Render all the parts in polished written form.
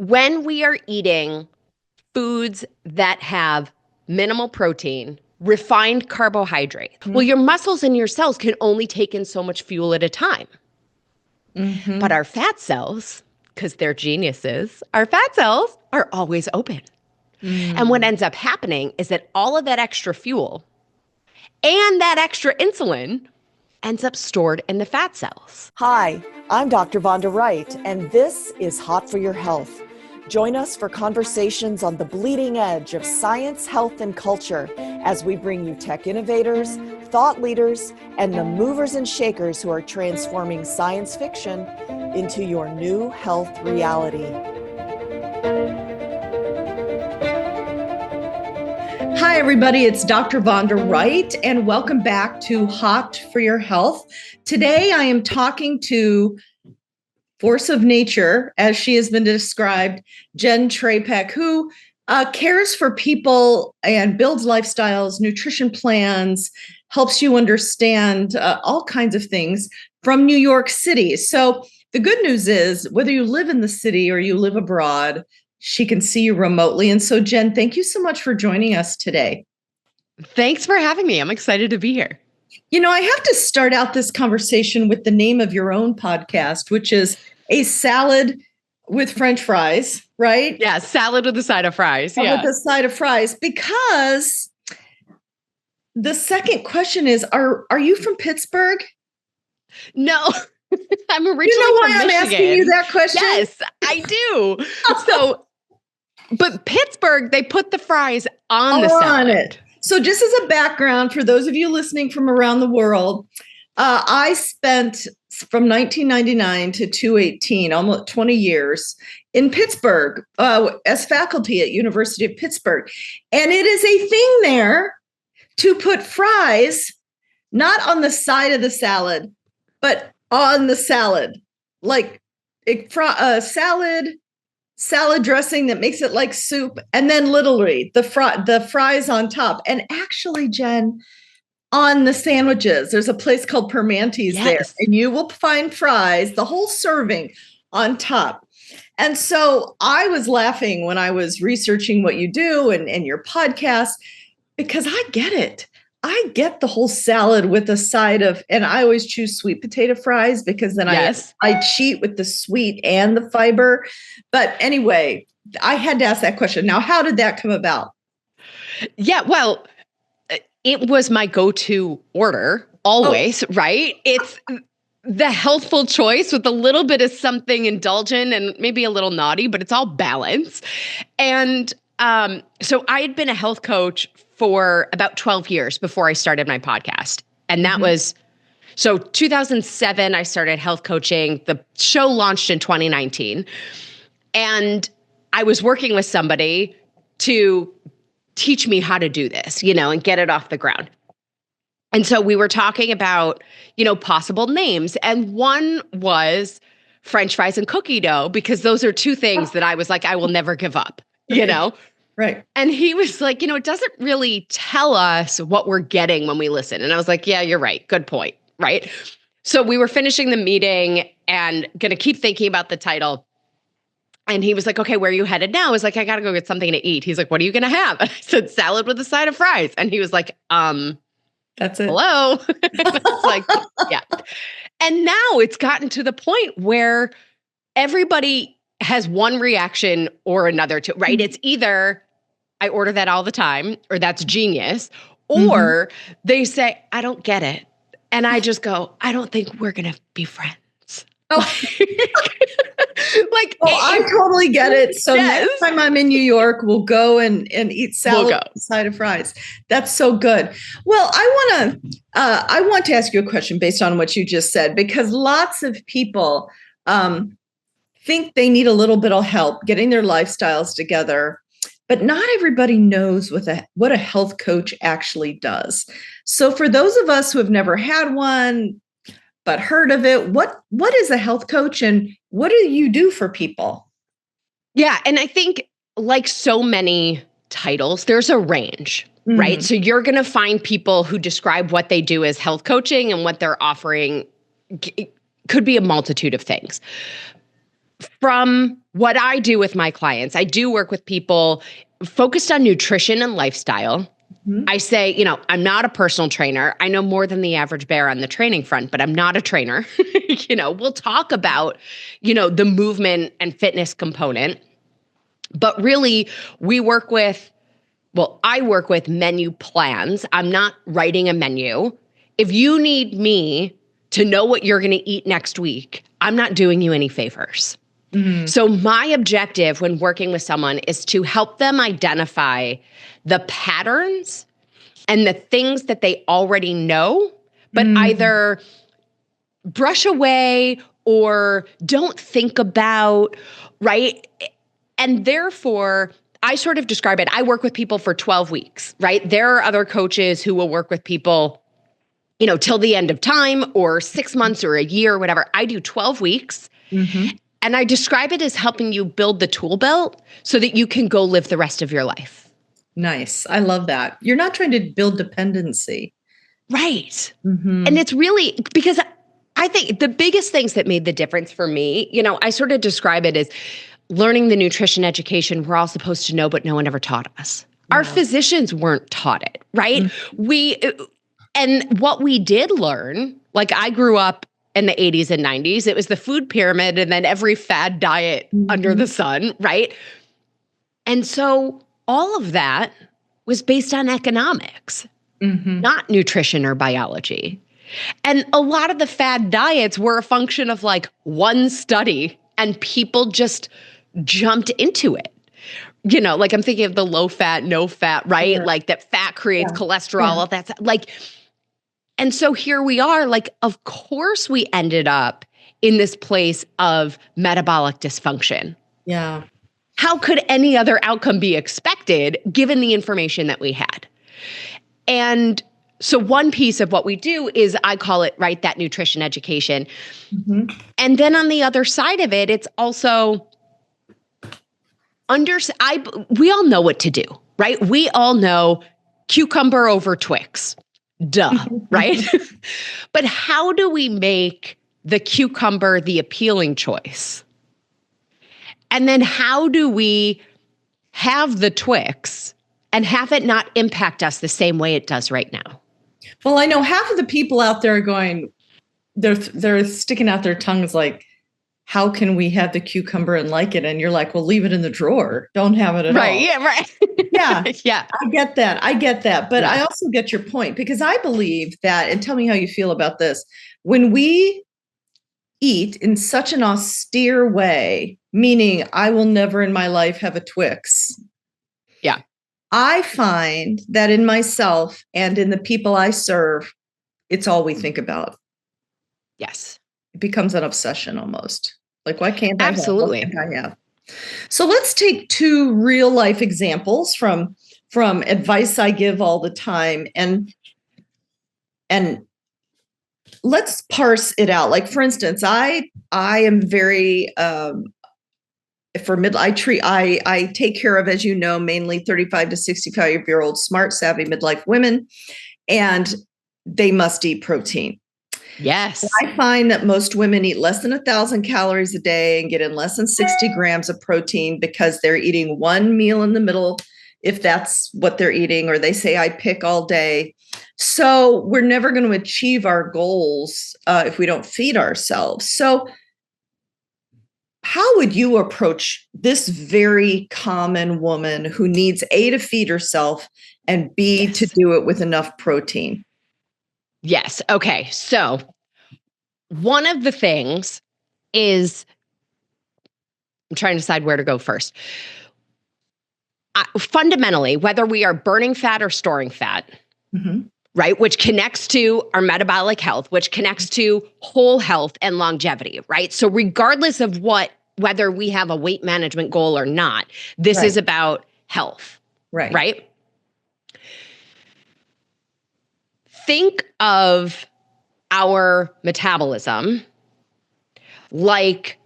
when we are eating foods that have minimal protein, refined carbohydrate, well, your muscles and your cells can only take in so much fuel at a time. But our fat cells, because they're geniuses, our fat cells are always open. And what ends up happening is that all of that extra fuel and that extra insulin ends up stored in the fat cells. Hi, I'm Dr. Vonda Wright, and this is Hot for Your Health. Join us for conversations on the bleeding edge of science, health, and culture as we bring you tech innovators, thought leaders, and the movers and shakers who are transforming science fiction into your new health reality. Hi, everybody. It's Dr. Vonda Wright, and welcome back to Hot for Your Health. Today, I am talking to force of nature, as she has been described, Jenn Trepeck, who cares for people and builds lifestyles, nutrition plans, helps you understand all kinds of things from New York City. So the good news is, whether you live in the city or you live abroad, she can see you remotely. And so, Jenn, thank you so much for joining us today. Thanks for having me. I'm excited to be here. You know, I have to start out this conversation with the name of your own podcast, which is A Salad with French Fries, right? Yeah, salad with a side of fries. Yeah. With a side of fries, because the second question is, are you from Pittsburgh? No. I'm originally You know why from I'm Michigan. asking you that question? Yes, I do. But Pittsburgh, they put the fries on the salad. It. So just as a background, for those of you listening from around the world, I spent from 1999 to 2018, almost 20 years in Pittsburgh as faculty at University of Pittsburgh. And it is a thing there to put fries, not on the side of the salad, but on the salad, like salad dressing that makes it like soup, and then literally the fries on top. And actually, Jenn, on the sandwiches, there's a place called Permante's there, and you will find fries, the whole serving on top. And so I was laughing when I was researching what you do and your podcast, because I get it. I get the whole salad with a side of, and I always choose sweet potato fries because then I cheat with the sweet and the fiber. But anyway, I had to ask that question. Now, how did that come about? Yeah, well, it was my go-to order always, right? It's the healthful choice with a little bit of something indulgent and maybe a little naughty, but it's all balance. And so I had been a health coach for about 12 years before I started my podcast. And that was, so 2007, I started health coaching. The show launched in 2019. And I was working with somebody to teach me how to do this, and get it off the ground. And so we were talking about, possible names. And one was French fries and cookie dough, because those are two things that I was like, I will never give up, Right. And he was like, it doesn't really tell us what we're getting when we listen. And I was like, yeah, you're right. Good point. Right. So we were finishing the meeting and going to keep thinking about the title. And he was like, okay, where are you headed now? I was like, I got to go get something to eat. He's like, what are you going to have? And I said, salad with a side of fries. And he was like, that's it. Hello. I was like, yeah. And now it's gotten to the point where everybody has one reaction or another to, right? It's either I order that all the time, or that's genius, or they say, I don't get it. And I just go, I don't think we're going to be friends. Oh. I totally get it. So next time I'm in New York, we'll go and eat salad with a side of fries. That's so good. Well, I want to ask you a question based on what you just said, because lots of people think they need a little bit of help getting their lifestyles together, but not everybody knows what a health coach actually does. So for those of us who have never had one, but heard of it, what is a health coach, and what do you do for people? Yeah. And I think, like so many titles, there's a range, right? So you're going to find people who describe what they do as health coaching, and what they're offering could be a multitude of things. from what I do with my clients, I do work with people focused on nutrition and lifestyle. I say, I'm not a personal trainer. I know more than the average bear on the training front, but I'm not a trainer. We'll talk about, the movement and fitness component. But really, I work with menu plans. I'm not writing a menu. If you need me to know what you're going to eat next week, I'm not doing you any favors. So my objective when working with someone is to help them identify the patterns and the things that they already know, but either brush away or don't think about, right? And therefore, I sort of describe it, I work with people for 12 weeks, right? There are other coaches who will work with people, till the end of time or 6 months or a year or whatever. I do 12 weeks. And I describe it as helping you build the tool belt so that you can go live the rest of your life. Nice. I love that. You're not trying to build dependency. Right. And it's really because I think the biggest things that made the difference for me, I sort of describe it as learning the nutrition education we're all supposed to know, but no one ever taught us. Yeah. Our physicians weren't taught it, right? And what we did learn, like I grew up in the 80s and 90s, it was the food pyramid and then every fad diet under the sun, right? And so all of that was based on economics, not nutrition or biology. And a lot of the fad diets were a function of like one study and people just jumped into it. Like I'm thinking of the low fat, no fat, right? Yeah. Like that fat creates cholesterol, all that's like, and so here we are, like, of course we ended up in this place of metabolic dysfunction. Yeah. How could any other outcome be expected given the information that we had? And so one piece of what we do is I call it, right, that nutrition education. And then on the other side of it, it's also we all know what to do, right? We all know cucumber over Twix. Duh, right? But how do we make the cucumber the appealing choice? And then how do we have the Twix and have it not impact us the same way it does right now? Well, I know half of the people out there are going, they're sticking out their tongues like, how can we have the cucumber and like it? And you're like, well, leave it in the drawer. Don't have it at all. Right. Yeah. Right. Yeah. Yeah. I get that. But I also get your point because I believe that, and tell me how you feel about this, when we eat in such an austere way, meaning I will never in my life have a Twix. Yeah. I find that in myself and in the people I serve, it's all we think about. Yes. It becomes an obsession almost. Like, why can't I Absolutely. have? What can't I have? So let's take two real life examples from advice I give all the time, and let's parse it out. Like, for instance, I am very I take care of, as you know, mainly 35 to 65-year-old smart, savvy midlife women, and they must eat protein. Yes. I find that most women eat less than 1,000 calories a day and get in less than 60 grams of protein because they're eating one meal in the middle, if that's what they're eating, or they say, I pick all day. So we're never going to achieve our goals if we don't feed ourselves. So how would you approach this very common woman who needs A, to feed herself, and B, to do it with enough protein? Yes. Okay. So one of the things is, I'm trying to decide where to go first. Fundamentally, whether we are burning fat or storing fat, right, which connects to our metabolic health, which connects to whole health and longevity, right? So regardless of whether we have a weight management goal or not, this is about health, right? Think of our metabolism like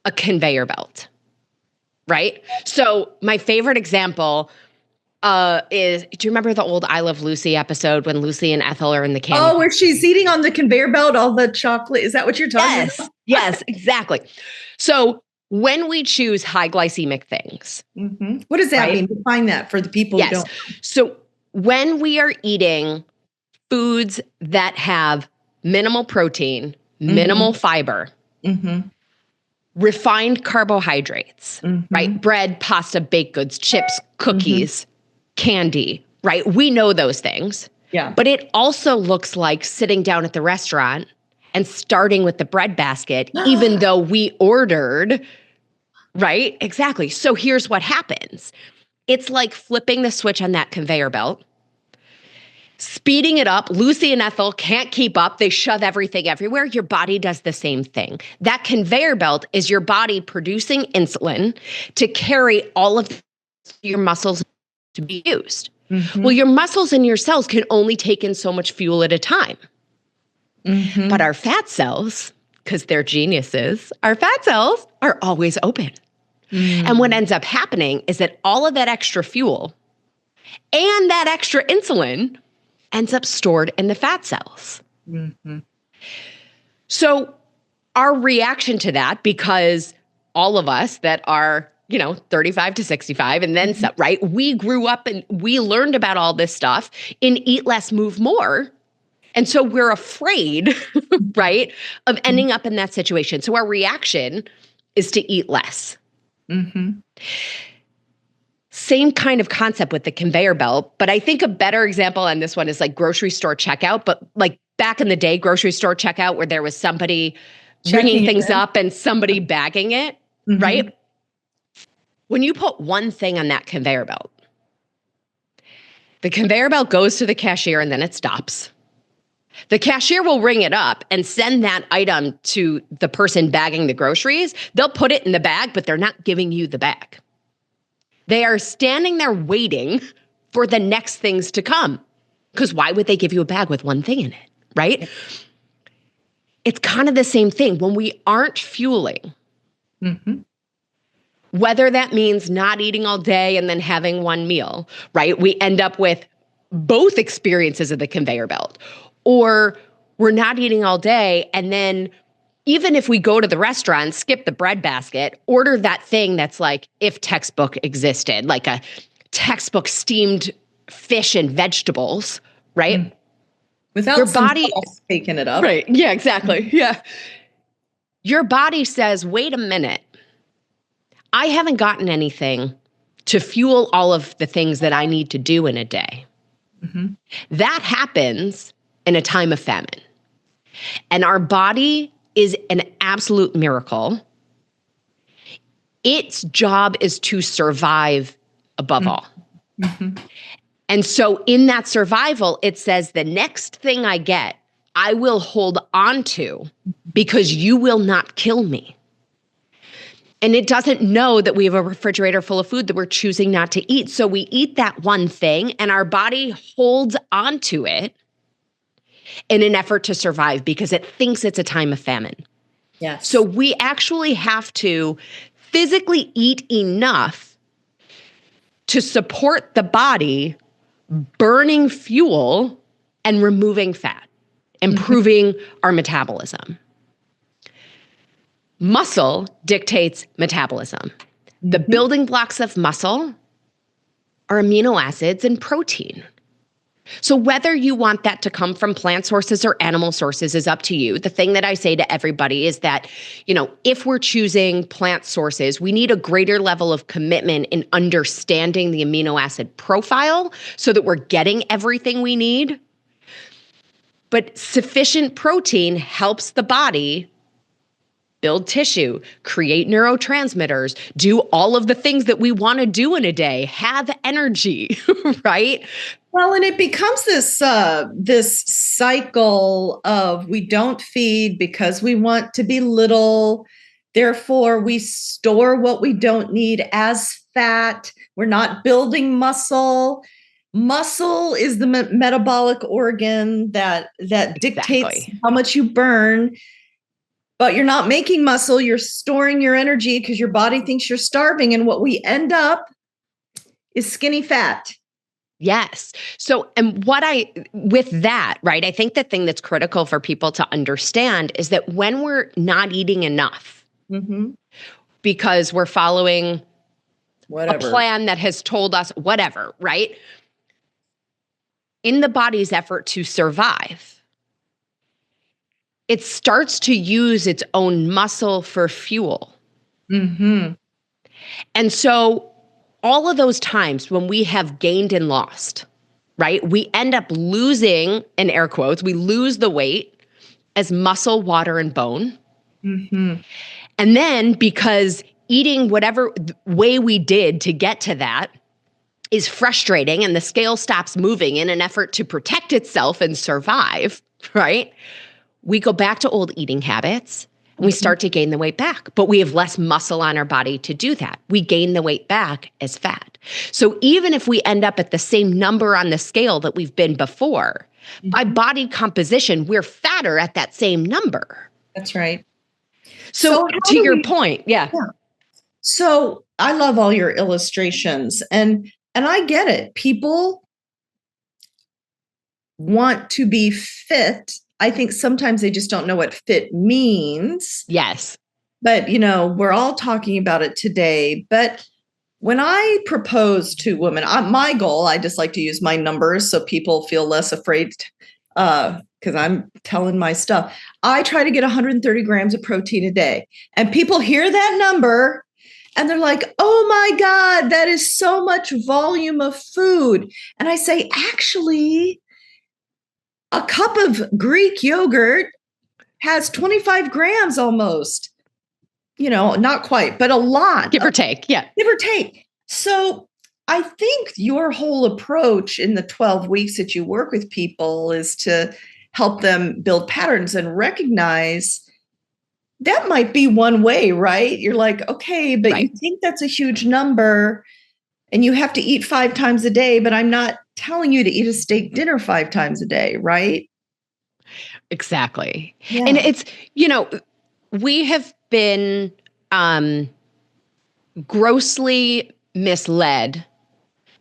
a conveyor belt, right? So my favorite example do you remember the old I Love Lucy episode when Lucy and Ethel are in the candy? Oh, where she's eating on the conveyor belt all the chocolate. Is that what you're talking about? Yes, exactly. So when we choose high glycemic things. Mm-hmm. What does that mean? Define that for the people who don't. So when we are eating foods that have minimal protein, minimal fiber, refined carbohydrates, right? Bread, pasta, baked goods, chips, cookies, candy, right? We know those things. Yeah. But it also looks like sitting down at the restaurant and starting with the bread basket, even though we ordered, right? Exactly. So here's what happens. It's like flipping the switch on that conveyor belt, speeding it up. Lucy and Ethel can't keep up. They shove everything everywhere. Your body does the same thing. That conveyor belt is your body producing insulin to carry all of your muscles to be used. Well, your muscles and your cells can only take in so much fuel at a time. But our fat cells, because they're geniuses, our fat cells are always open. And what ends up happening is that all of that extra fuel and that extra insulin ends up stored in the fat cells. So our reaction to that, because all of us that are, 35 to 65 and then some, right? We grew up and we learned about all this stuff in Eat Less, Move More. And so we're afraid, right, of ending up in that situation. So our reaction is to eat less. Same kind of concept with the conveyor belt, but I think a better example on this one is like grocery store checkout, but like back in the day, grocery store checkout where there was somebody ringing things up and somebody bagging it, right? When you put one thing on that conveyor belt, the conveyor belt goes to the cashier and then it stops. The cashier will ring it up and send that item to the person bagging the groceries. They'll put it in the bag, but they're not giving you the bag. They are standing there waiting for the next things to come. Because why would they give you a bag with one thing in it, right? It's kind of the same thing. When we aren't fueling, whether that means not eating all day and then having one meal, right? We end up with both experiences of the conveyor belt. Or we're not eating all day, and then even if we go to the restaurant, skip the bread basket, order that thing that's like if textbook existed, like a textbook steamed fish and vegetables, right? Without your body taking it up. Right. Yeah, exactly. Yeah. Your body says, wait a minute. I haven't gotten anything to fuel all of the things that I need to do in a day. That happens in a time of famine. And our body is an absolute miracle. Its job is to survive above all. And so in that survival, it says the next thing I get, I will hold on to because you will not kill me. And it doesn't know that we have a refrigerator full of food that we're choosing not to eat. So we eat that one thing and our body holds on to it in an effort to survive because it thinks it's a time of famine. Yes. So we actually have to physically eat enough to support the body burning fuel and removing fat, improving our metabolism. Muscle dictates metabolism. The building blocks of muscle are amino acids and protein. So whether you want that to come from plant sources or animal sources is up to you. The thing that I say to everybody is that, if we're choosing plant sources, we need a greater level of commitment in understanding the amino acid profile so that we're getting everything we need. But sufficient protein helps the body build tissue, create neurotransmitters, do all of the things that we want to do in a day, have energy, right? Well, and it becomes this cycle of we don't feed because we want to be little. Therefore, we store what we don't need as fat. We're not building muscle. Muscle is the metabolic organ that dictates how much you burn. But you're not making muscle, you're storing your energy because your body thinks you're starving. And what we end up is skinny fat. Yes. So, with that, right, I think the thing that's critical for people to understand is that when we're not eating enough because we're following a plan that has told us whatever, right? In the body's effort to survive, it starts to use its own muscle for fuel. And so all of those times when we have gained and lost, right, we end up losing, in air quotes, we lose the weight as muscle, water, and bone. And then because eating whatever way we did to get to that is frustrating and the scale stops moving in an effort to protect itself and survive, right? We go back to old eating habits and we start to gain the weight back, but we have less muscle on our body to do that. We gain the weight back as fat. So even if we end up at the same number on the scale that we've been before, by body composition, we're fatter at that same number. That's right. So to your point, yeah. So I love all your illustrations and I get it. People want to be fit. I think sometimes they just don't know what fit means. Yes. But, we're all talking about it today. But when I propose to women, my goal, I just like to use my numbers so people feel less afraid because I'm telling my stuff. I try to get 130 grams of protein a day. And people hear that number and they're like, oh my God, that is so much volume of food. And I say, actually, a cup of Greek yogurt has 25 grams almost. Not quite, but a lot. Give or take. Yeah. Give or take. So I think your whole approach in the 12 weeks that you work with people is to help them build patterns and recognize that might be one way, right? You're like, okay, but you think that's a huge number and you have to eat 5 times a day, but I'm not telling you to eat a steak dinner 5 times a day, right? Exactly. Yeah. And it's, we have been grossly misled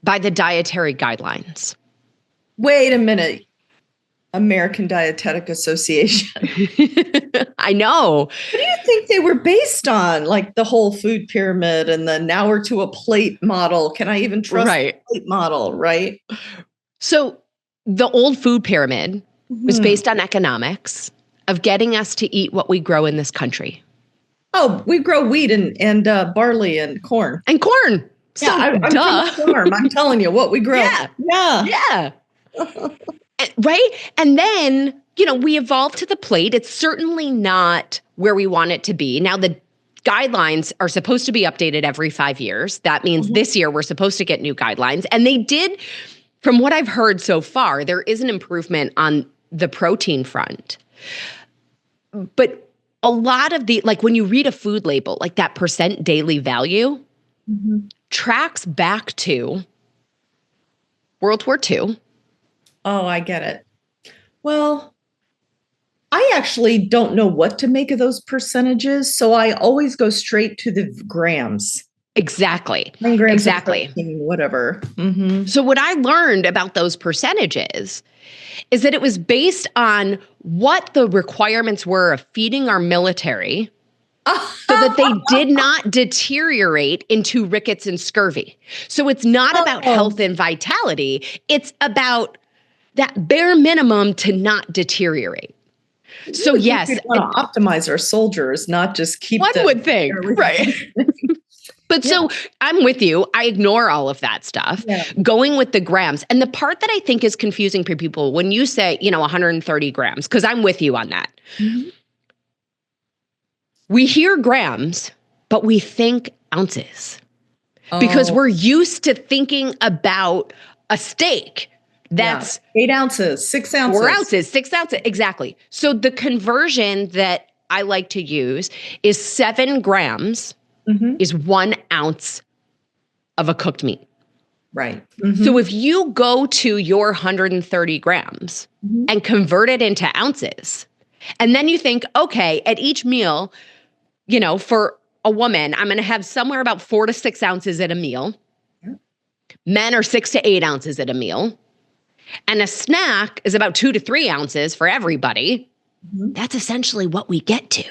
by the dietary guidelines. Wait a minute. American Dietetic Association. I know. What do you think they were based on? Like the whole food pyramid and the now we're to a plate model. Can I even trust the plate model, right? So the old food pyramid was based on economics of getting us to eat what we grow in this country. Oh, we grow wheat and barley and corn. And corn. So, I'm from the farm. I'm telling you what we grow. Yeah. Right? And then, we evolved to the plate. It's certainly not where we want it to be. Now, the guidelines are supposed to be updated every 5 years. That means this year we're supposed to get new guidelines. And they did, from what I've heard so far, there is an improvement on the protein front. But a lot of when you read a food label, like that percent daily value tracks back to World War II. Oh, I get it. Well, I actually don't know what to make of those percentages, so I always go straight to the grams. Exactly. 9 grams exactly. Of protein, whatever. So what I learned about those percentages is that it was based on what the requirements were of feeding our military so that they did not deteriorate into rickets and scurvy. So it's not about health and vitality. It's about that bare minimum to not deteriorate. So yes. We want to optimize our soldiers, not just keep one would think, right? But so I'm with you. I ignore all of that stuff, going with the grams. And the part that I think is confusing for people when you say, 130 grams, because I'm with you on that. We hear grams, but we think ounces because we're used to thinking about a steak that's 8 ounces, 6 ounces. 4 ounces, 6 ounces. Exactly. So the conversion that I like to use is 7 grams is 1 ounce of a cooked meat. Right. So if you go to your 130 grams and convert it into ounces, and then you think, okay, at each meal, for a woman, I'm going to have somewhere about 4 to 6 ounces at a meal. Men are 6 to 8 ounces at a meal. And a snack is about 2 to 3 ounces for everybody. Mm-hmm. That's essentially what we get to.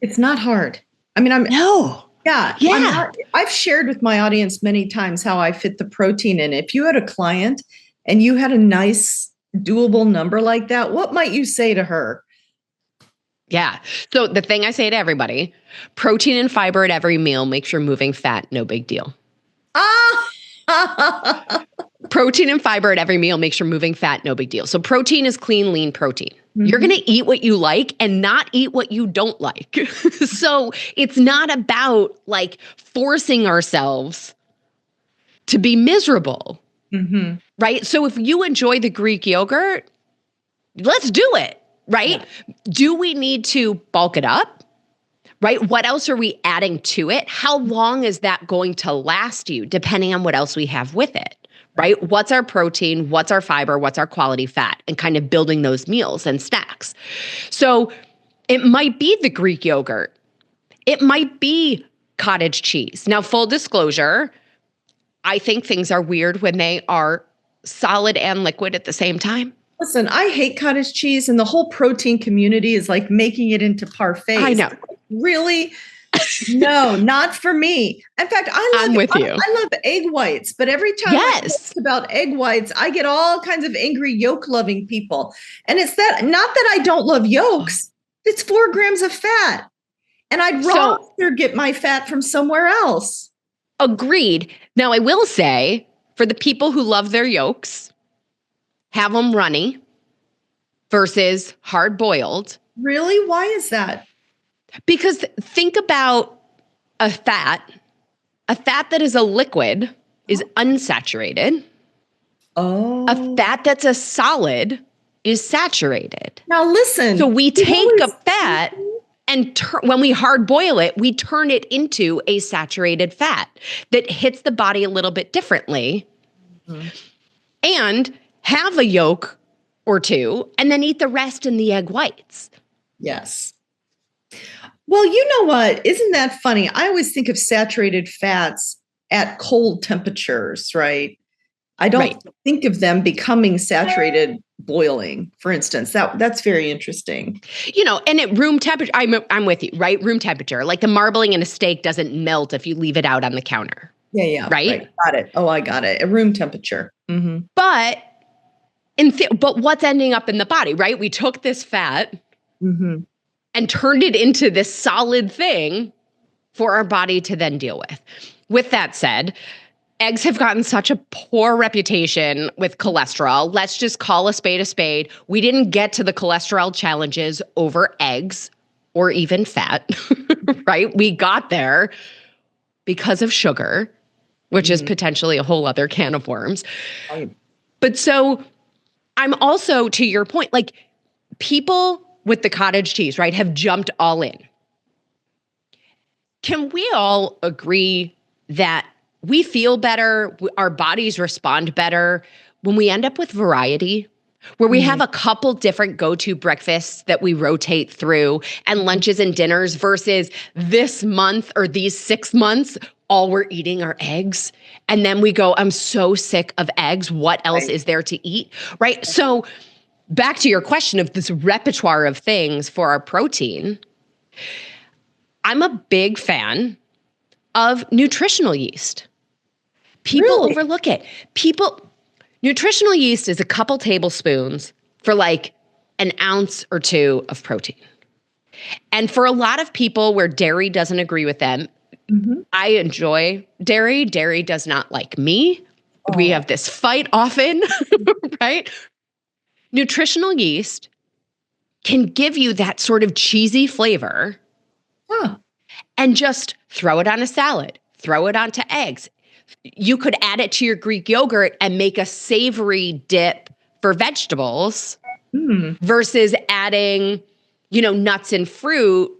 It's not hard. I mean, I've shared with my audience many times how I fit the protein in. If you had a client and you had a nice, doable number like that, what might you say to her? Yeah. So the thing I say to everybody, protein and fiber at every meal makes your moving fat no big deal. Protein and fiber at every meal makes your moving fat no big deal. So protein is clean, lean protein. Mm-hmm. You're going to eat what you like and not eat what you don't like. So it's not about like forcing ourselves to be miserable. Mm-hmm. Right? So if you enjoy the Greek yogurt, let's do it. Right? Yeah. Do we need to bulk it up? Right? What else are we adding to it? How long is that going to last you, depending on what else we have with it? Right? What's our protein? What's our fiber? What's our quality fat? And kind of building those meals and snacks. So it might be the Greek yogurt. It might be cottage cheese. Now, full disclosure, I think things are weird when they are solid and liquid at the same time. Listen, I hate cottage cheese, and the whole protein community is like making it into parfaits. I know. Really? No, not for me. In fact, I'm with you. I love egg whites, but every time I talk about egg whites, I get all kinds of angry yolk-loving people. And it's that, not that I don't love yolks, it's 4 grams of fat. And I'd rather get my fat from somewhere else. Agreed. Now, I will say, for the people who love their yolks, have them runny versus hard-boiled. Really? Why is that? Because think about a fat that is a liquid is unsaturated. Oh. A fat that's a solid is saturated. Now listen. So we take a fat and when we hard boil it, we turn it into a saturated fat that hits the body a little bit differently. Mm-hmm. And have a yolk or two, and then eat the rest in the egg whites. Yes. Well, you know what? Isn't that funny? I always think of saturated fats at cold temperatures, right? I don't think of them becoming saturated boiling, for instance. That's very interesting. You know, and at room temperature, I'm with you, right? Room temperature, like the marbling in a steak doesn't melt if you leave it out on the counter. Yeah. Right? Got it. Oh, I got it. At room temperature. Mm-hmm. But what's ending up in the body, right? We took this fat and turned it into this solid thing for our body to then deal with. With that said, eggs have gotten such a poor reputation with cholesterol. Let's just call a spade a spade. We didn't get to the cholesterol challenges over eggs or even fat, right? We got there because of sugar, which is potentially a whole other can of worms. Right. But so I'm also, to your point, like people with the cottage cheese, right, have jumped all in. Can we all agree that we feel better, our bodies respond better when we end up with variety, where we have a couple different go-to breakfasts that we rotate through and lunches and dinners versus this month or these 6 months, all we're eating are eggs. And then we go, I'm so sick of eggs. What else is there to eat? Right. So back to your question of this repertoire of things for our protein, I'm a big fan of nutritional yeast. People overlook it. Nutritional yeast is a couple tablespoons for like an ounce or 2 of protein. And for a lot of people where dairy doesn't agree with them, I enjoy dairy. Dairy does not like me. Oh. We have this fight often, right? Nutritional yeast can give you that sort of cheesy flavor and just throw it on a salad, throw it onto eggs. You could add it to your Greek yogurt and make a savory dip for vegetables versus adding, nuts and fruit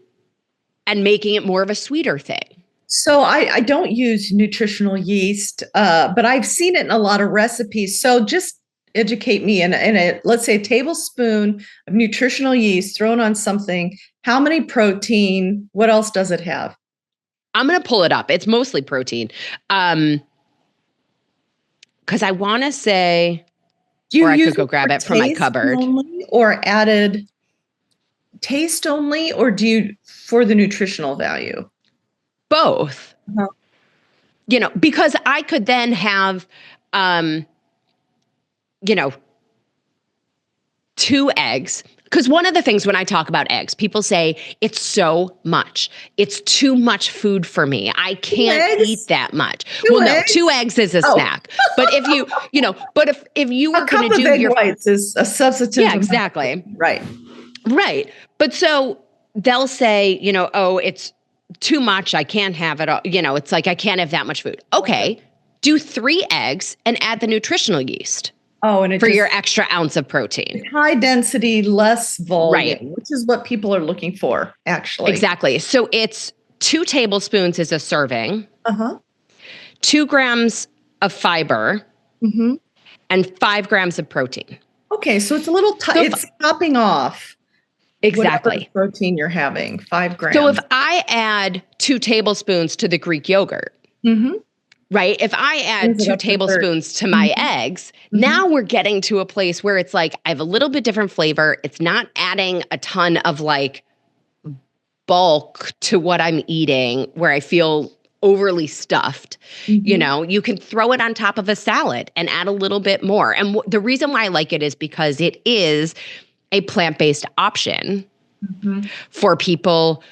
and making it more of a sweeter thing. So I don't use nutritional yeast, but I've seen it in a lot of recipes. So just educate me in a, let's say a tablespoon of nutritional yeast thrown on something. How many protein? What else does it have? I'm going to pull it up. It's mostly protein. because I want to say, Do you or I use could go grab it from my cupboard. Or added taste only, or do you for the nutritional value? Both. Uh-huh. Because I could then have, 2 eggs. Because one of the things when I talk about eggs, people say it's so much. It's too much food for me. I can't eat that much. No, 2 eggs is a snack. But if if you were going to do egg whites is a substitute. Yeah, exactly. Right. But so they'll say, oh, it's too much. I can't have it all. It's like I can't have that much food. Okay, do 3 eggs and add the nutritional yeast. Oh, and for your extra ounce of protein. High density, less volume, right. Which is what people are looking for, actually. Exactly. So it's 2 tablespoons is a serving, 2 grams of fiber, and 5 grams of protein. Okay, so it's a little it's topping off. Exactly. Protein you're having, 5 grams. So if I add 2 tablespoons to the Greek yogurt, right? If I add 2 tablespoons to my eggs, now we're getting to a place where it's like I have a little bit different flavor. It's not adding a ton of like bulk to what I'm eating where I feel overly stuffed. You can throw it on top of a salad and add a little bit more. And the reason why I like it is because it is a plant-based option for people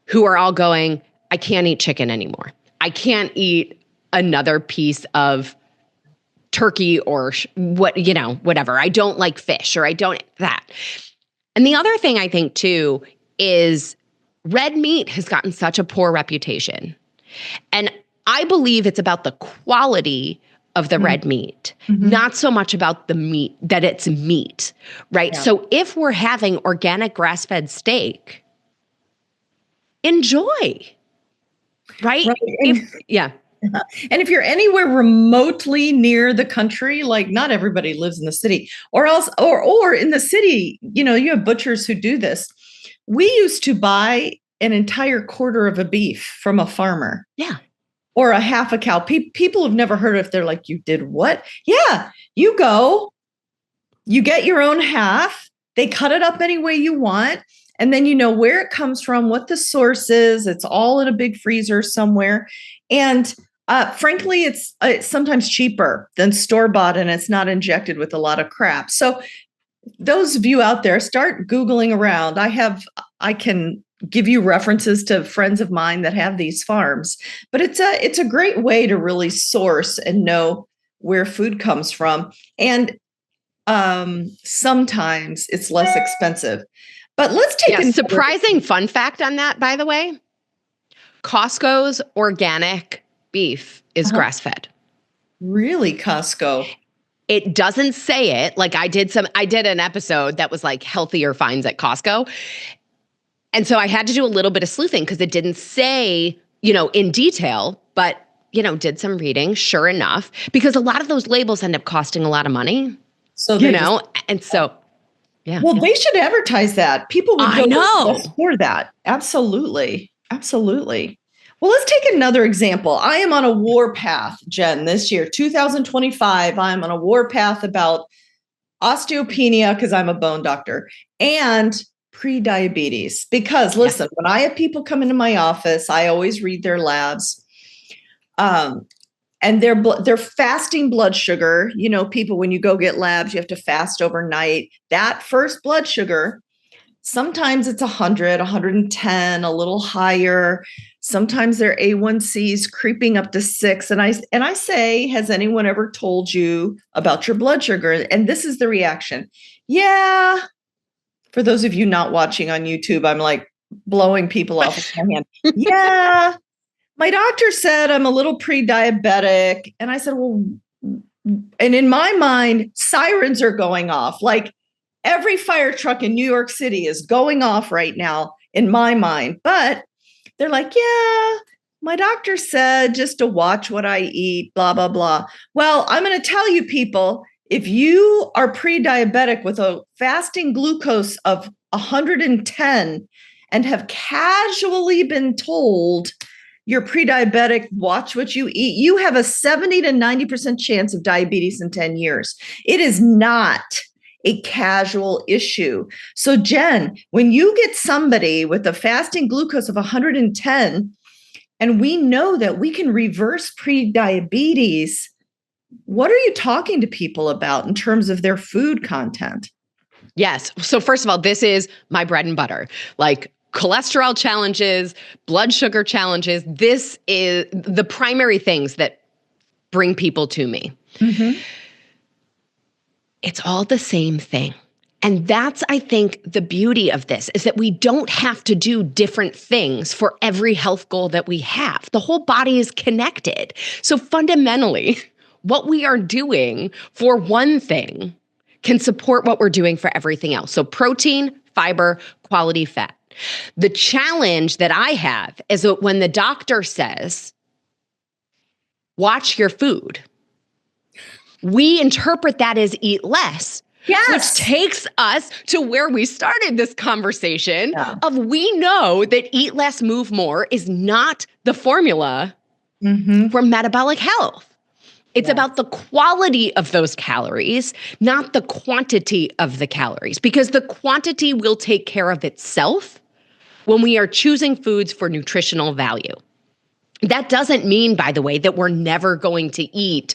who are all going, I can't eat chicken anymore. I can't eat another piece of turkey or whatever. I don't like fish or I don't that. And the other thing I think too is red meat has gotten such a poor reputation. And I believe it's about the quality of the red meat, not so much about the meat, that it's meat, right? Yeah. So if we're having organic grass-fed steak, enjoy, right? And if you're anywhere remotely near the country, like not everybody lives in the city, or in the city, you have butchers who do this. We used to buy an entire quarter of a beef from a farmer. Yeah. Or a half a cow. People have never heard of it. They're like, you did what? Yeah, you go, you get your own half. They cut it up any way you want. And then you know where it comes from, what the source is. It's all in a big freezer somewhere. And frankly, it's sometimes cheaper than store-bought, and it's not injected with a lot of crap. So those of you out there, start Googling around. I can give you references to friends of mine that have these farms, but it's a great way to really source and know where food comes from. And sometimes it's less expensive. But let's take a surprising fun fact on that, by the way. Costco's organic beef is grass-fed. Really, Costco? It doesn't say it. Like I did an episode that was like healthier finds at Costco. And so I had to do a little bit of sleuthing because it didn't say, in detail, but, did some reading, sure enough, because a lot of those labels end up costing a lot of money. So, and so, yeah. Well, they should advertise that. People would go for that. Absolutely. Absolutely. Well, let's take another example. I am on a war path, Jen, this year, 2025. I'm on a war path about osteopenia because I'm a bone doctor and pre-diabetes. Because listen, when I have people come into my office, I always read their labs. And they're fasting blood sugar. People, when you go get labs, you have to fast overnight. That first blood sugar, sometimes it's 100, 110, a little higher. Sometimes their A1C is creeping up to 6. And I say, has anyone ever told you about your blood sugar? And this is the reaction. Yeah. For those of you not watching on YouTube, I'm like blowing people off with my hand. Yeah. My doctor said I'm a little pre-diabetic. And I said, well, and in my mind, sirens are going off. Like every fire truck in New York City is going off right now in my mind. But they're like, yeah, my doctor said just to watch what I eat, blah, blah, blah. Well, I'm going to tell you people, if you are pre-diabetic with a fasting glucose of 110 and have casually been told you're pre-diabetic, watch what you eat. You have a 70 to 90% chance of diabetes in 10 years. It is not a casual issue. So Jenn, when you get somebody with a fasting glucose of 110, and we know that we can reverse pre-diabetes, what are you talking to people about in terms of their food content? Yes. So first of all, this is my bread and butter. Like cholesterol challenges, blood sugar challenges. This is the primary things that bring people to me. Mm-hmm. It's all the same thing. And that's, I think, the beauty of this is that we don't have to do different things for every health goal that we have. The whole body is connected. So fundamentally, what we are doing for one thing can support what we're doing for everything else. So protein, fiber, quality fat. The challenge that I have is that when the doctor says, watch your food, we interpret that as eat less. Yes. Which takes us to where we started this conversation of we know that eat less, move more is not the formula for metabolic health. It's about the quality of those calories, not the quantity of the calories, because the quantity will take care of itself when we are choosing foods for nutritional value. That doesn't mean, by the way, that we're never going to eat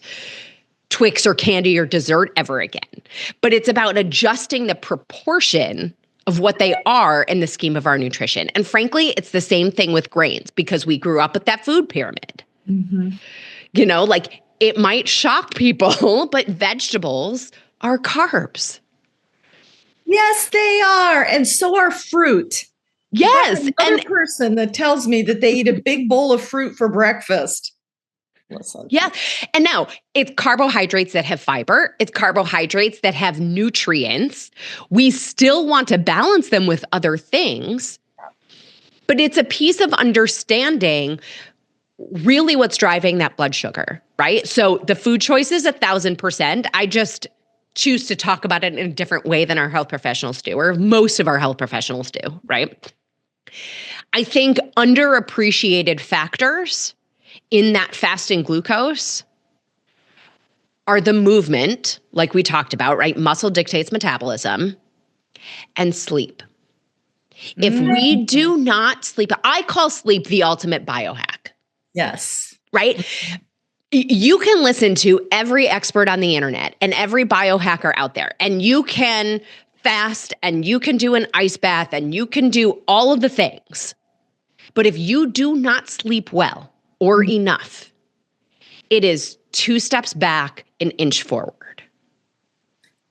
Twix or candy or dessert ever again. But it's about adjusting the proportion of what they are in the scheme of our nutrition. And frankly, it's the same thing with grains because we grew up with that food pyramid. You know, like it might shock people, but vegetables are carbs. Yes, they are. And so are fruit. Yes. Another person that tells me that they eat a big bowl of fruit for breakfast. Listen. Yeah. And now it's carbohydrates that have fiber. It's carbohydrates that have nutrients. We still want to balance them with other things, but it's a piece of understanding really what's driving that blood sugar, right? So the food choice is 1,000%. I just choose to talk about it in a different way than our health professionals do, or most of our health professionals do, right? I think underappreciated factors in that fasting glucose are the movement, like we talked about, right? Muscle dictates metabolism, and sleep. If we do not sleep, I call sleep the ultimate biohack. Yes. Right? You can listen to every expert on the internet and every biohacker out there, and you can fast and you can do an ice bath and you can do all of the things. But if you do not sleep well or enough, it is 2 steps back, an inch forward.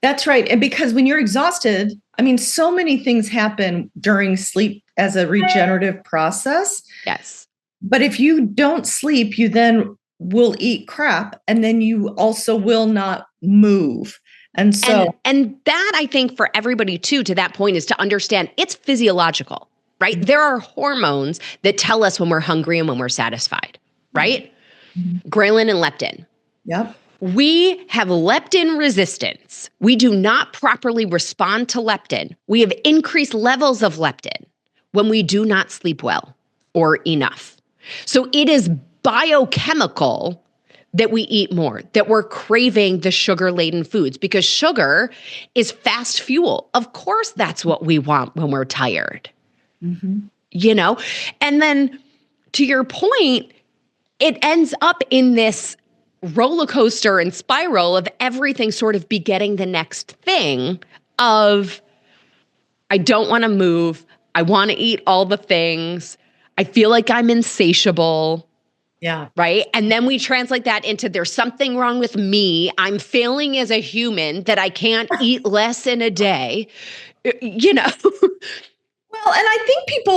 That's right. And because when you're exhausted, I mean, so many things happen during sleep as a regenerative process. Yes. But if you don't sleep, you then will eat crap, and then you also will not move. And so, and that I think for everybody too, to that point, is to understand it's physiological, right? There are hormones that tell us when we're hungry and when we're satisfied, right? Ghrelin and leptin. Yep. We have leptin resistance. We do not properly respond to leptin. We have increased levels of leptin when we do not sleep well or enough. So it is biochemical that we eat more, that we're craving the sugar-laden foods because sugar is fast fuel. Of course, that's what we want when we're tired, you know? And then to your point, it ends up in this roller coaster and spiral of everything sort of begetting the next thing of, I don't want to move. I want to eat all the things. I feel like I'm insatiable. Yeah. Right. And then we translate that into there's something wrong with me. I'm failing as a human that I can't eat less in a day, you know? Well, and I think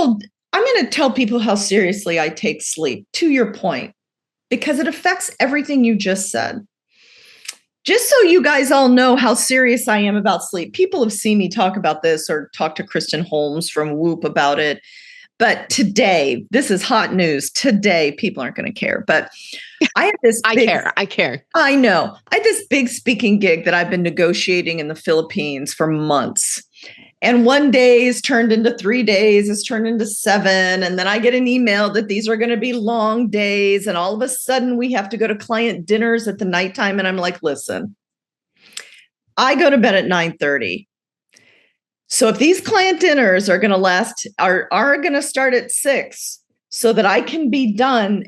I'm going to tell people how seriously I take sleep, to your point, because it affects everything you just said. Just so you guys all know how serious I am about sleep. People have seen me talk about this or talk to Kristen Holmes from Whoop about it. But today, this is hot news. Today, people aren't going to care. But I have this I care. I know. I had this big speaking gig that I've been negotiating in the Philippines for months. And one day is turned into 3 days, is turned into 7. And then I get an email that these are going to be long days. And all of a sudden we have to go to client dinners at the nighttime. And I'm like, listen, I go to bed at 9:30. So if these client dinners are going to last, are going to start at 6 so that I can be done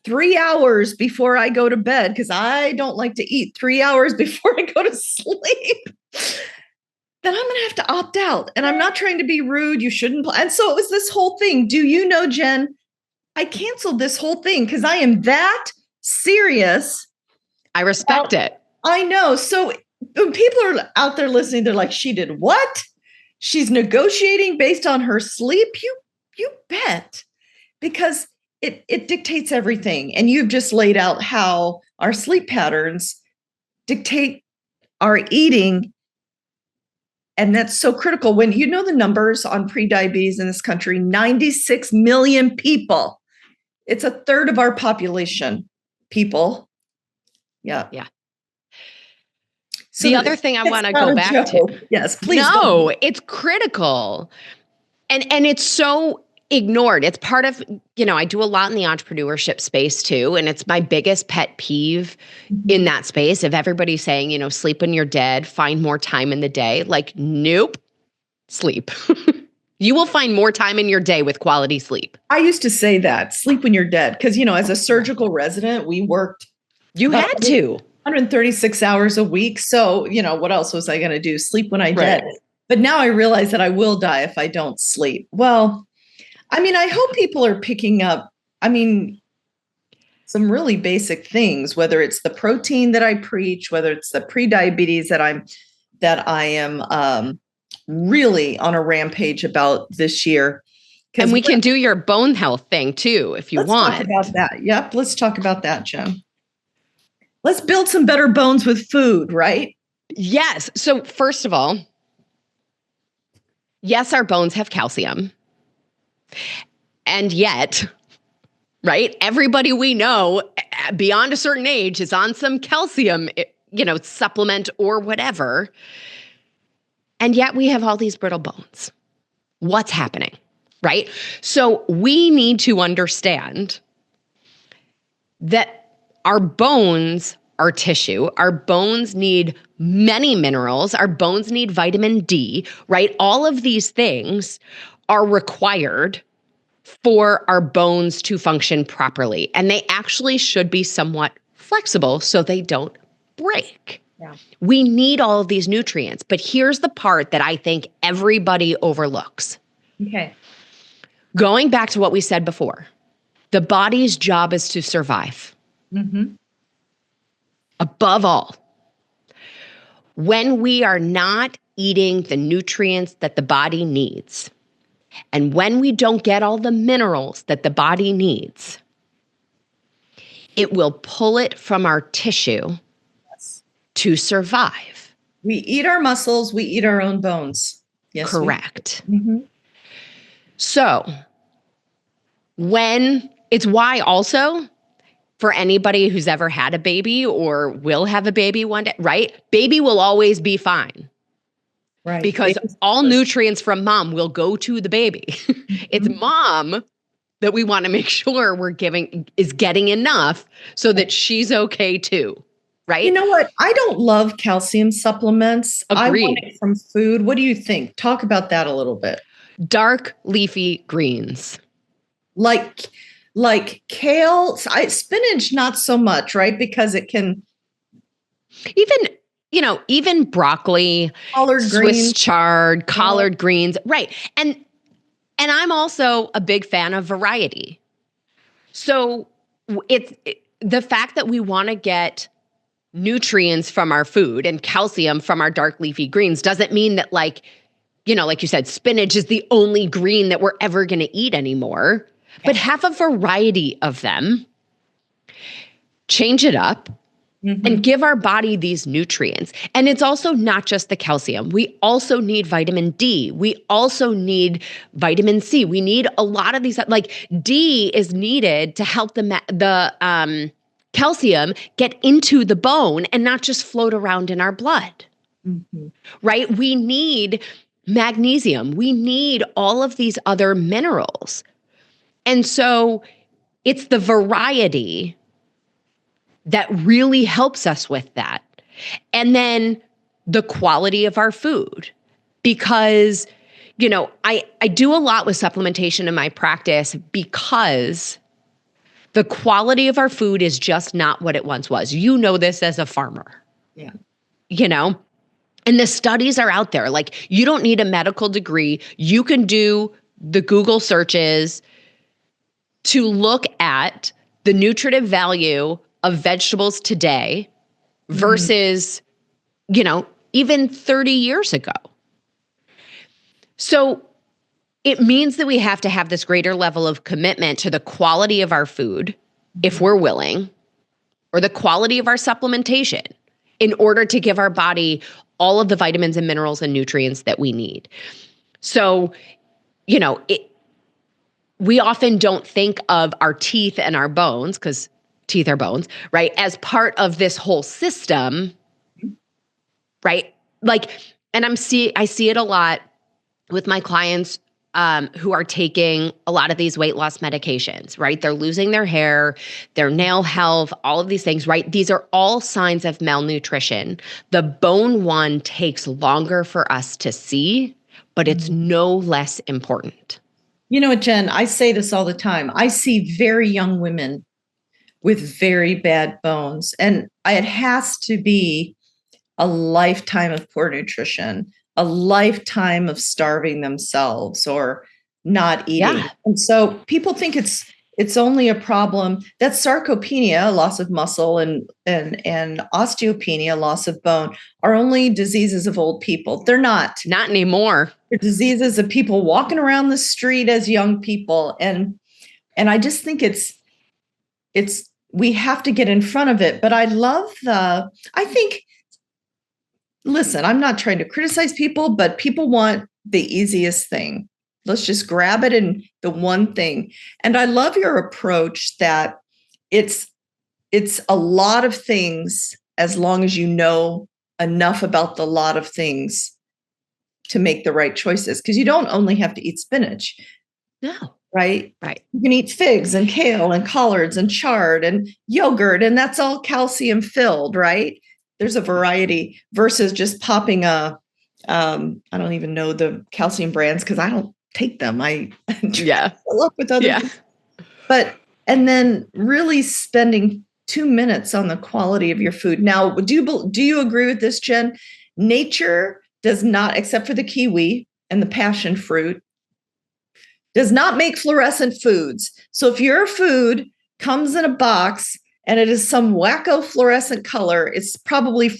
3 hours before I go to bed, because I don't like to eat 3 hours before I go to sleep, then I'm going to have to opt out. And I'm not trying to be rude. You shouldn't. And so it was this whole thing. Do you know, Jen, I canceled this whole thing because I am that serious. I respect it. I know. So when people are out there listening, they're like, she did what? She's negotiating based on her sleep. You bet. Because it dictates everything. And you've just laid out how our sleep patterns dictate our eating. And that's so critical. When you know the numbers on prediabetes in this country, 96 million people. It's a third of our population. People. Yeah. Yeah. So the other thing I want to go back to. Yes, please. No, it's critical. And it's so ignored. It's part of, I do a lot in the entrepreneurship space too. And it's my biggest pet peeve in that space of everybody saying, sleep when you're dead, find more time in the day. Like, nope, sleep. You will find more time in your day with quality sleep. I used to say that, sleep when you're dead. Because, as a surgical resident, we worked. You had to. 136 hours a week. So, what else was I going to do? Sleep when I dead. But now I realize that I will die if I don't sleep. Well, I hope people are picking up, some really basic things, whether it's the protein that I preach, whether it's the prediabetes that I am really on a rampage about this year. And we can do your bone health thing too, if you want. Let's talk about that. Yep. Let's talk about that, Jen. Let's build some better bones with food, right? Yes. So first of all, yes, our bones have calcium. And yet, right, everybody we know beyond a certain age is on some calcium, supplement or whatever. And yet we have all these brittle bones. What's happening, right? So we need to understand that our bones are tissue. Our bones need many minerals. Our bones need vitamin D, right? All of these things are required for our bones to function properly. And they actually should be somewhat flexible so they don't break. Yeah. We need all of these nutrients. But here's the part that I think everybody overlooks. Okay. Going back to what we said before, the body's job is to survive. Mm-hmm. Above all, when we are not eating the nutrients that the body needs, and when we don't get all the minerals that the body needs, it will pull it from our tissue to survive. We eat our muscles, we eat our own bones. Yes. Correct. Mm-hmm. So, it's why also, for anybody who's ever had a baby or will have a baby one day, right? Baby will always be fine. Right. Because all nutrients from mom will go to the baby. It's mom that we want to make sure is getting enough so that she's okay too. Right? You know what? I don't love calcium supplements. Agreed. I want it from food. What do you think? Talk about that a little bit. Dark leafy greens. Like kale, spinach, not so much, right? Because it can. Even broccoli, collard Swiss greens, chard, collard greens. Right. And I'm also a big fan of variety. So it's the fact that we want to get nutrients from our food and calcium from our dark leafy greens doesn't mean that like you said, spinach is the only green that we're ever going to eat anymore. But have a variety of them, change it up, and give our body these nutrients. And it's also not just the calcium. We also need vitamin D. We also need vitamin C. We need a lot of these, like D is needed to help the calcium get into the bone and not just float around in our blood, right? We need magnesium. We need all of these other minerals. And so it's the variety that really helps us with that. And then the quality of our food. Because, I do a lot with supplementation in my practice because the quality of our food is just not what it once was. You know this as a farmer. Yeah. And the studies are out there. Like, you don't need a medical degree. You can do the Google searches to look at the nutritive value of vegetables today versus, even 30 years ago. So it means that we have to have this greater level of commitment to the quality of our food, if we're willing, or the quality of our supplementation in order to give our body all of the vitamins and minerals and nutrients that we need. So, we often don't think of our teeth and our bones, because teeth are bones, right, as part of this whole system, right? Like, and I see it a lot with my clients who are taking a lot of these weight loss medications, right? They're losing their hair, their nail health, all of these things, right? These are all signs of malnutrition. The bone one takes longer for us to see, but it's no less important. You know what, Jen, I say this all the time. I see very young women with very bad bones, and it has to be a lifetime of poor nutrition, a lifetime of starving themselves or not eating. Yeah. And so people think it's only a problem. That's sarcopenia, loss of muscle, and osteopenia, loss of bone, are only diseases of old people. They're not. Not anymore. They're diseases of people walking around the street as young people. And I just think it's we have to get in front of it. But listen, I'm not trying to criticize people, but people want the easiest thing. Let's just grab it and the one thing. And I love your approach that it's a lot of things as long as you know enough about the lot of things to make the right choices. Because you don't only have to eat spinach. No. Right? Right. You can eat figs and kale and collards and chard and yogurt, and that's all calcium filled, right? There's a variety versus just popping I don't even know the calcium brands because I don't take them. I look with other people. And then really spending 2 minutes on the quality of your food. Now, do you agree with this, Jen? Nature does not, except for the kiwi and the passion fruit, does not make fluorescent foods. So if your food comes in a box and it is some wacko fluorescent color, it's probably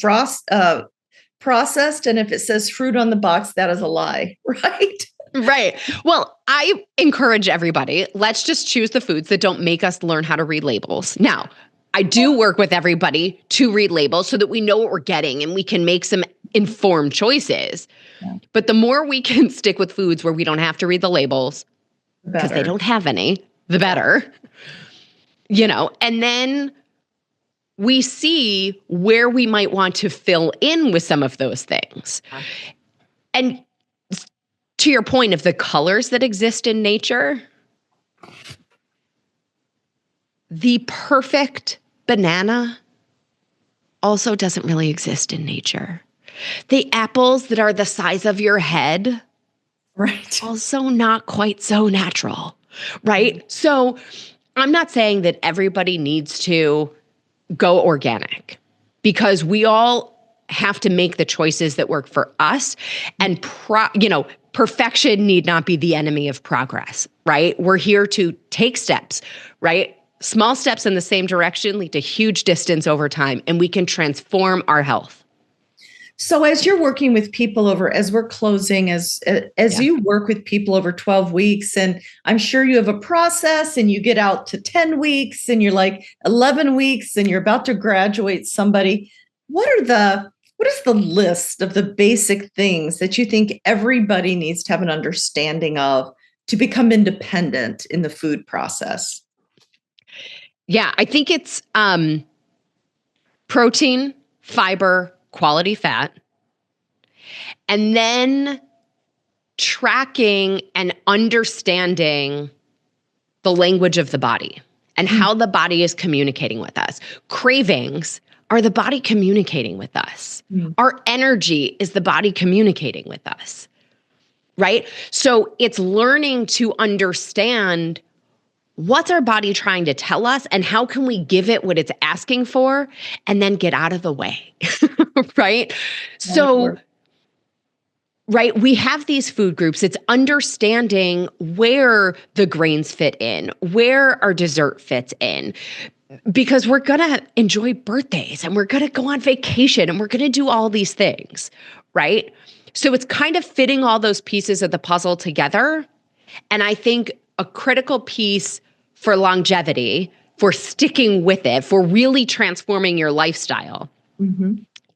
processed. And if it says fruit on the box, that is a lie, right? Right. Well, I encourage everybody, let's just choose the foods that don't make us learn how to read labels. Now, I do work with everybody to read labels so that we know what we're getting and we can make some informed choices. Yeah. But the more we can stick with foods where we don't have to read the labels, because they don't have any, the better. And then we see where we might want to fill in with some of those things. And to your point of the colors that exist in nature, the perfect banana also doesn't really exist in nature. The apples that are the size of your head, right, also not quite so natural, right? So I'm not saying that everybody needs to go organic, because we all have to make the choices that work for us. And perfection need not be the enemy of progress, right? We're here to take steps, right? Small steps in the same direction lead to huge distance over time, and we can transform our health. So as you're working with people as we're closing, as you work with people over 12 weeks, and I'm sure you have a process and you get out to 10 weeks and you're like 11 weeks and you're about to graduate somebody, what is the list of the basic things that you think everybody needs to have an understanding of to become independent in the food process? Yeah, I think it's protein, fiber, quality fat. And then tracking and understanding the language of the body and how the body is communicating with us. Cravings are the body communicating with us. Our energy is the body communicating with us, right? So it's learning to understand what's our body trying to tell us and how can we give it what it's asking for and then get out of the way, right? So, right, we have these food groups. It's understanding where the grains fit in, where our dessert fits in, because we're going to enjoy birthdays and we're going to go on vacation and we're going to do all these things, right? So it's kind of fitting all those pieces of the puzzle together. And I think a critical piece for longevity, for sticking with it, for really transforming your lifestyle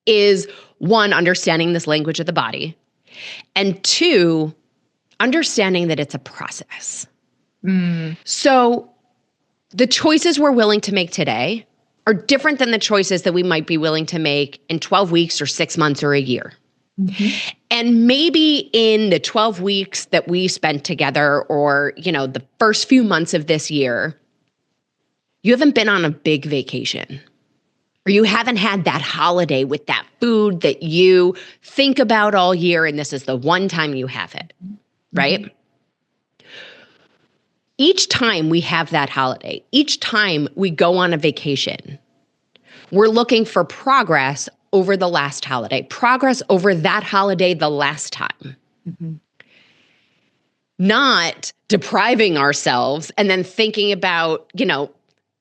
is one, understanding this language of the body, and two, understanding that it's a process. So the choices we're willing to make today are different than the choices that we might be willing to make in 12 weeks or 6 months or a year. And maybe in the 12 weeks that we spent together or, the first few months of this year, you haven't been on a big vacation or you haven't had that holiday with that food that you think about all year and this is the one time you have it, right? Each time we have that holiday, each time we go on a vacation, we're looking for progress over the last holiday, progress over that holiday the last time. Not depriving ourselves and then thinking about,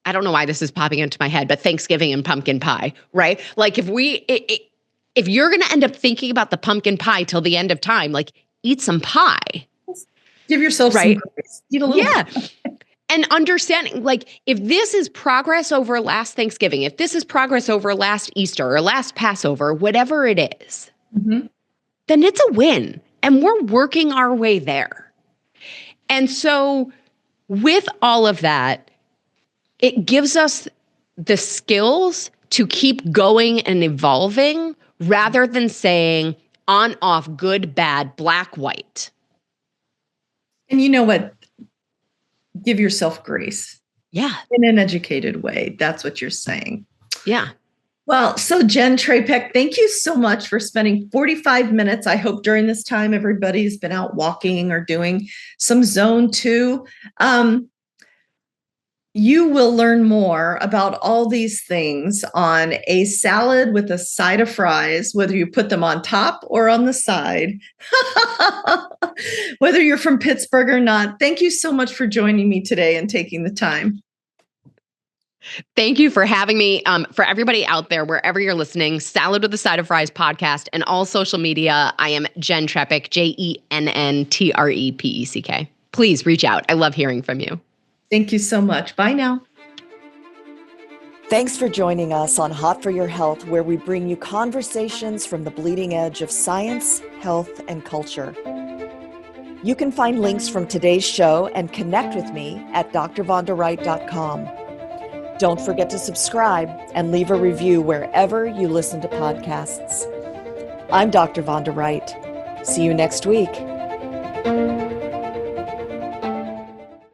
I don't know why this is popping into my head, but Thanksgiving and pumpkin pie, right? Like if you're going to end up thinking about the pumpkin pie till the end of time, like eat some pie. Give yourself some grace. Eat a little. Yeah. And understanding, like, if this is progress over last Thanksgiving, if this is progress over last Easter or last Passover, whatever it is, then it's a win. And we're working our way there. And so with all of that, it gives us the skills to keep going and evolving rather than saying on, off, good, bad, black, white. And you know what? Give yourself grace. Yeah. In an educated way. That's what you're saying. Yeah. Well, so Jenn Trepeck, thank you so much for spending 45 minutes. I hope during this time, everybody's been out walking or doing some zone 2. You will learn more about all these things on a salad with a side of fries, whether you put them on top or on the side, whether you're from Pittsburgh or not. Thank you so much for joining me today and taking the time. Thank you for having me. For everybody out there, wherever you're listening, Salad with a Side of Fries podcast and all social media, I am Jenn Trepeck, JennTrepeck. Please reach out. I love hearing from you. Thank you so much. Bye now. Thanks for joining us on Hot for Your Health, where we bring you conversations from the bleeding edge of science, health, and culture. You can find links from today's show and connect with me at drvondawright.com. Don't forget to subscribe and leave a review wherever you listen to podcasts. I'm Dr. Vonda Wright. See you next week.